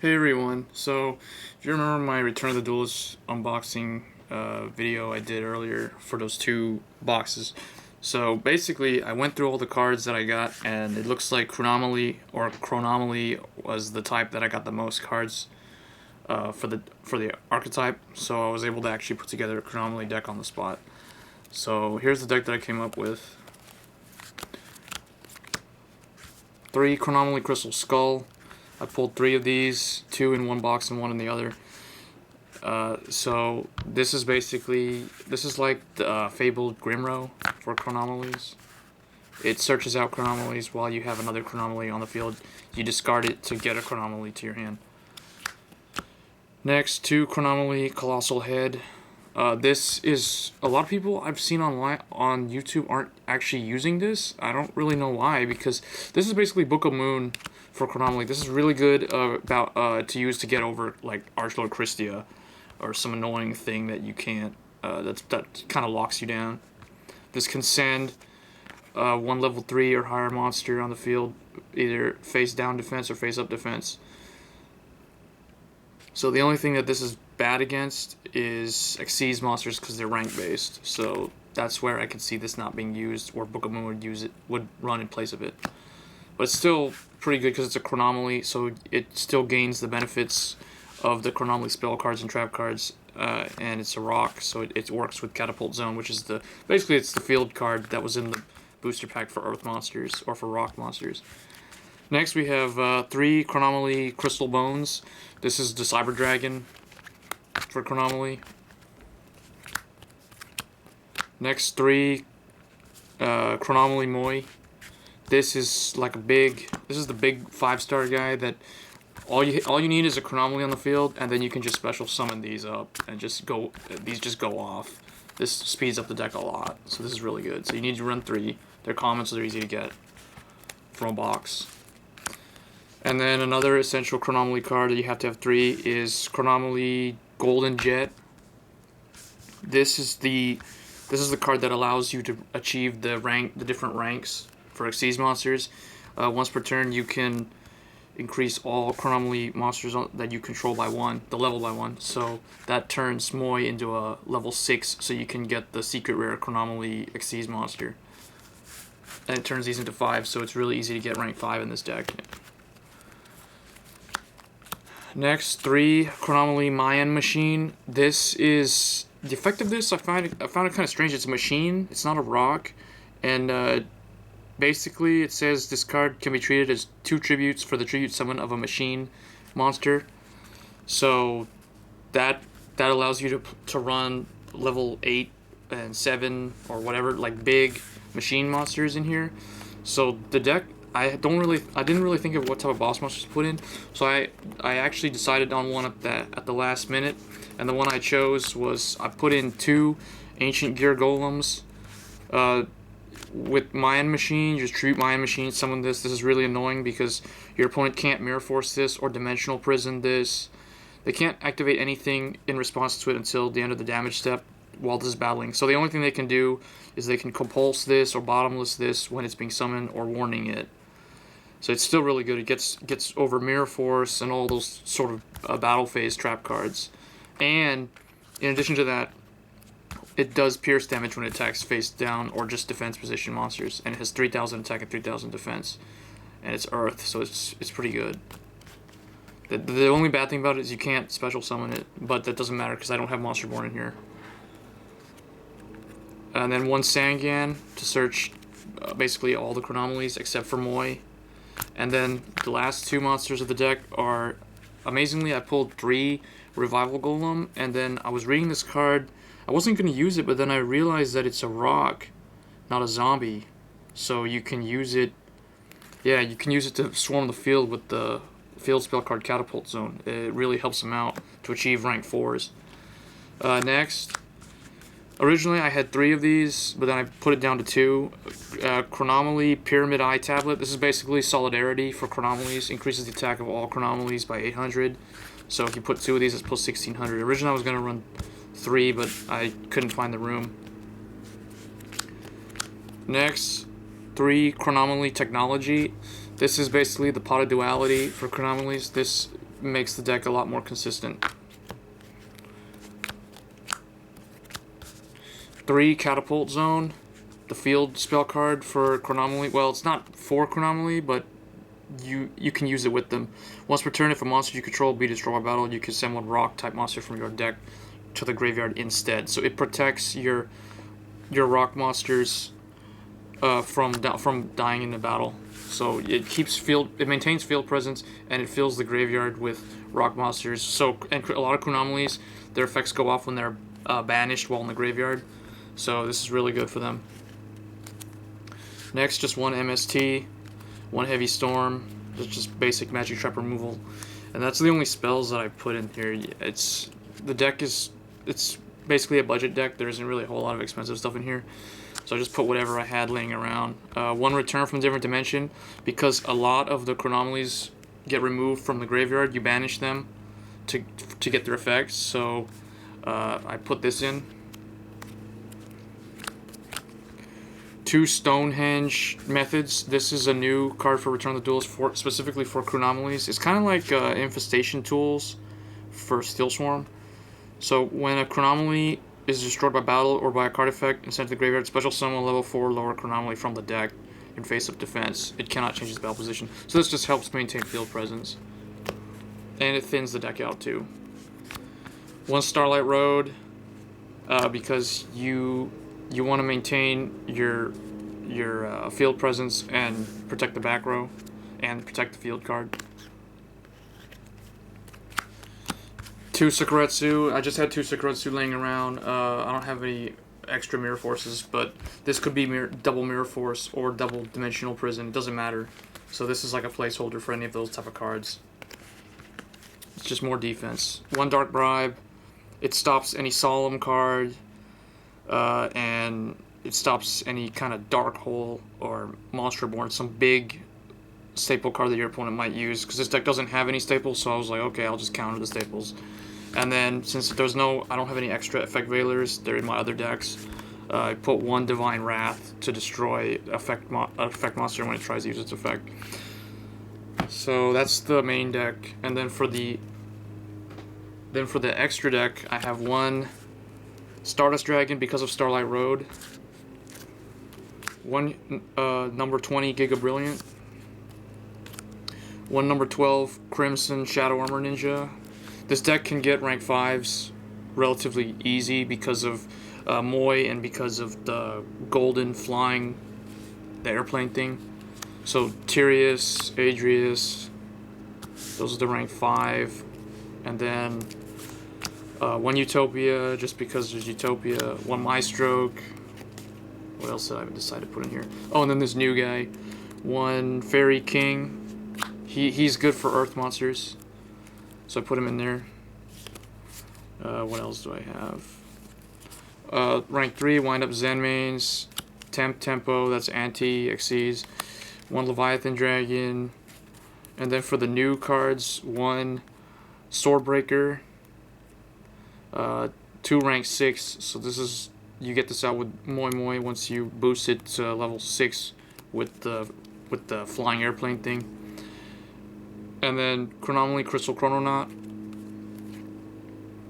Hey everyone, so if you remember my Return of the Duelist unboxing video I did earlier for those two boxes, so basically I went through all the cards that I got and it looks like Chronomaly was the type that I got the most cards for the archetype, so I was able to actually put together a Chronomaly deck on the spot. So here's the deck that I came up with. 3 Chronomaly Crystal Skull. I pulled 3 of these, 2 in one box and 1 in the other. So this is like the fabled Grimro for Chronomalies. It searches out Chronomalies while you have another Chronomaly on the field. You discard it to get a Chronomaly to your hand. Next, 2 Chronomaly Colossal Head. This is a lot of people I've seen online on YouTube aren't actually using this. I don't really know why, because this is basically Book of Moon for Chronomaly. This is really good to use to get over like Archlord Christia or some annoying thing that you can't that kind of locks you down. This can send 1 level 3 or higher monster on the field, either face down defense or face up defense. So the only thing that this is bad against is Xyz monsters because they're rank based. So that's where I could see this not being used, or Book of Moon would run in place of it. But it's still pretty good because it's a Chronomaly, so it still gains the benefits of the Chronomaly spell cards and trap cards, and it's a rock, so it works with Catapult Zone, which is basically it's the field card that was in the booster pack for Earth monsters or for rock monsters. Next we have 3 Chronomaly Crystal Bones. This is the Cyber Dragon for Chronomaly. Next 3 Chronomaly Moai. This is the big 5-star guy that all you need is a Chronomaly on the field, and then you can just special summon these up and these just go off. This speeds up the deck a lot, so this is really good. So you need to run 3. They're common, so they're easy to get from a box. And then another essential Chronomaly card that you have to have 3 is Chronomaly Golden Jet. This is the card that allows you to achieve the different ranks for Xyz monsters. Once per turn, you can increase all Chronomaly monsters that you control by 1, the level by 1. So that turns Moai into a level 6, so you can get the secret rare Chronomaly Xyz monster. And it turns these into 5, so it's really easy to get rank 5 in this deck. Next, 3 Chronomaly Mayan Machine. This is the effect of this. I found it kind of strange. It's a machine. It's not a rock, and basically it says this card can be treated as 2 tributes for the tribute summon of a machine monster. So that allows you to run level 8 and 7 or whatever, like big machine monsters in here. So the deck, I didn't really think of what type of boss monsters to put in, so I actually decided on one at the last minute, and the one I chose was I put in 2 Ancient Gear Golems. With Mayan Machine, just treat Mayan Machine, summon this. This is really annoying because your opponent can't Mirror Force this or Dimensional Prison this. They can't activate anything in response to it until the end of the damage step while this is battling. So the only thing they can do is they can Compulse this or Bottomless this when it's being summoned or warning it. So it's still really good. It gets over Mirror Force and all those sort of battle phase trap cards. And in addition to that, it does pierce damage when it attacks face down or just defense position monsters, and it has 3,000 attack and 3,000 defense, and it's Earth, so it's pretty good. The only bad thing about it is you can't special summon it, but that doesn't matter because I don't have Monster Born in here. And then 1 Sangan to search basically all the Chronomalies except for Moai. And then the last 2 monsters of the deck are, amazingly, I pulled 3 Revival Golem, and then I was reading this card. I wasn't going to use it, but then I realized that it's a rock, not a zombie. So you can use it, yeah, you can use it to swarm the field with the field spell card Catapult Zone. It really helps them out to achieve rank 4s. Next, originally I had 3 of these, but then I put it down to 2. Chronomaly Pyramid Eye Tablet. This is basically Solidarity for Chronomalies. Increases the attack of all Chronomalies by 800. So if you put 2 of these, it's plus 1600. Originally I was going to run 3, but I couldn't find the room. Next, 3 Chronomaly Technology. This is basically the pot of duality for Chronomalies. This makes the deck a lot more consistent. 3 Catapult Zone, the field spell card for Chronomaly. Well, it's not for Chronomaly, but you can use it with them. Once per turn, if a monster you control be destroyed by battle, you can send one rock type monster from your deck to the graveyard instead. So it protects your rock monsters from dying in the battle. So it maintains field presence, and it fills the graveyard with rock monsters. So, and a lot of Chronomalys, their effects go off when they're banished while in the graveyard. So this is really good for them. Next, just 1 MST, 1 Heavy Storm. That's just basic magic trap removal, and that's the only spells that I put in here. It's basically a budget deck. There isn't really a whole lot of expensive stuff in here. So I just put whatever I had laying around. 1 Return from a Different Dimension, because a lot of the Chronomalys get removed from the graveyard. You banish them to get their effects. So I put this in. 2 Stonehenge Methods. This is a new card for Return of the Duelist, specifically for Chronomalys. It's kind of like infestation tools for Steel Swarm. So when a Chronomaly is destroyed by battle or by a card effect and sent to the graveyard, special summon a level 4 lower Chronomaly from the deck in face-up defense. It cannot change its battle position. So this just helps maintain field presence. And it thins the deck out too. 1 Starlight Road, because you want to maintain your field presence and protect the back row and protect the field card. 2 Sakuretsu. I just had 2 Sakuretsu laying around. I don't have any extra mirror forces, but this could be double mirror force or double dimensional prison. It doesn't matter. So this is like a placeholder for any of those type of cards. It's just more defense. 1 Dark Bribe. It stops any Solemn card, and it stops any kind of Dark Hole or Monster Born, some big staple card that your opponent might use, because this deck doesn't have any staples. So I was like, okay, I'll just counter the staples. And then, since I don't have any extra effect veilers, they're in my other decks, I put 1 Divine Wrath to destroy effect monster when it tries to use its effect. So that's the main deck. And then for the extra deck, I have 1 Stardust Dragon because of Starlight Road, 1 number 20 Giga-brillant, 1 number 12 Crimson Shadow Armor Ninja. This deck can get rank 5s relatively easy because of Moai and because of the golden flying, the airplane thing. So Tyrius, Adrius, those are the rank 5. And then 1 Utopia, just because there's Utopia. 1 Maestroke. What else did I decide to put in here? Oh, and then this new guy. 1 Fairy King. He's good for Earth monsters, so I put him in there. What else do I have? Rank 3, Wind Up Zen Mains. Tempo, that's anti-Xyz. 1 Leviathan Dragon. And then for the new cards, 1 Swordbreaker. 2 rank 6, so this is, you get this out with Moai once you boost it to level 6 with the flying airplane thing. And then Chronomaly Crystal Chrononaut.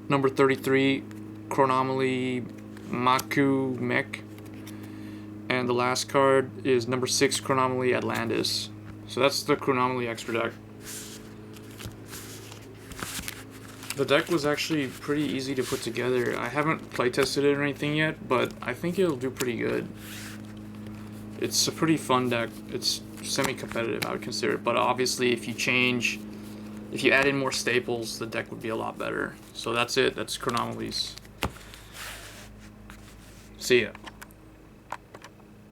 Number 33, Chronomaly Machu Mech. And the last card is number 6, Chronomaly Atlandis. So that's the Chronomaly extra deck. The deck was actually pretty easy to put together. I haven't playtested it or anything yet, but I think it'll do pretty good. It's a pretty fun deck. It's semi-competitive, I would consider it. But obviously, if you add in more staples, the deck would be a lot better. So that's it. That's Chronomaly's. See ya.